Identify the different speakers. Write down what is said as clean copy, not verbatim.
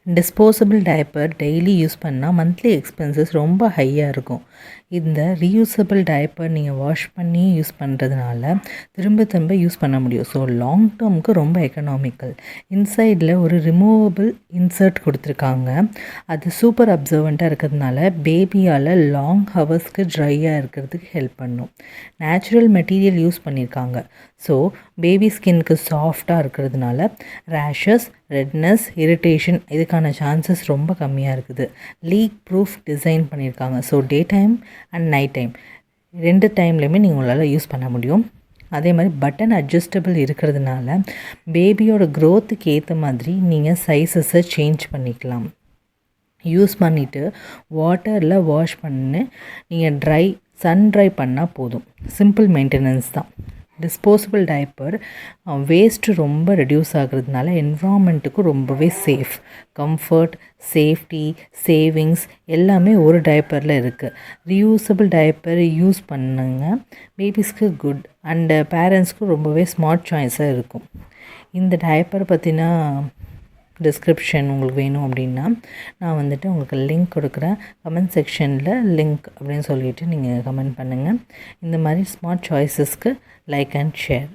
Speaker 1: Disposable diaper daily use பண்ணால் monthly expenses ரொம்ப ஹையாக இருக்கும். இந்த ரீயூசபிள் டயப்பர் நீங்கள் வாஷ் பண்ணி யூஸ் பண்ணுறதுனால திரும்ப திரும்ப யூஸ் பண்ண முடியும். ஸோ லாங் டேர்முக்கு ரொம்ப எக்கனாமிக்கல். இன்சைடில் ஒரு ரிமூவபிள் இன்சர்ட் கொடுத்துருக்காங்க. அது சூப்பர் அப்சர்வண்ட்டாக இருக்கிறதுனால பேபியால் லாங் ஹவர்ஸ்க்கு ட்ரையாக இருக்கிறதுக்கு ஹெல்ப் பண்ணும். நேச்சுரல் மெட்டீரியல் யூஸ் பண்ணியிருக்காங்க. ஸோ பேபி ஸ்கின்னுக்கு சாஃப்டாக இருக்கிறதுனால ரேஷஸ், ரெட்னஸ், இரிட்டேஷன் இதுக்கான சான்சஸ் ரொம்ப கம்மியாக இருக்குது. லீக் ப்ரூஃப் டிசைன் பண்ணியிருக்காங்க. So day time and night time 2 டைம்லையுமே நீங்கள் உங்களால் யூஸ் பண்ண முடியும். அதே மாதிரி பட்டன் அட்ஜஸ்டபிள் இருக்கிறதுனால பேபியோட க்ரோத்துக்கு ஏற்ற மாதிரி நீங்கள் சைஸஸை சேஞ்ச் பண்ணிக்கலாம். யூஸ் பண்ணிவிட்டு வாட்டரில் வாஷ் பண்ணி நீங்கள் சன் ட்ரை பண்ணால் போதும். சிம்பிள் மெயின்டெனன்ஸ் தான். டிஸ்போசபிள் டயப்பர் வேஸ்ட்டு ரொம்ப ரெடியூஸ் ஆகிறதுனால என்விரான்மெண்ட்டுக்கு ரொம்பவே சேஃப். கம்ஃபர்ட், சேஃப்டி, சேவிங்ஸ் எல்லாமே ஒரு டயப்பரில் இருக்குது. ரீயூசபிள் டயப்பர் யூஸ் பண்ணுங்க. பேபிஸ்க்கு குட் அண்டு பேரண்ட்ஸ்க்கு ரொம்பவே ஸ்மார்ட் சாய்ஸாக இருக்கும். இந்த டயப்பர் பற்றினா டிஸ்கிரிப்ஷன் உங்களுக்கு வேணும் அப்படின்னா நான் உங்களுக்கு லிங்க் கொடுக்குறேன். கமெண்ட் செக்ஷனில் லிங்க் அப்படின்னு சொல்லிவிட்டு நீங்கள் கமெண்ட் பண்ணுங்கள். இந்த மாதிரி ஸ்மார்ட் சாய்ஸஸ்க்கு லைக் அண்ட் ஷேர்.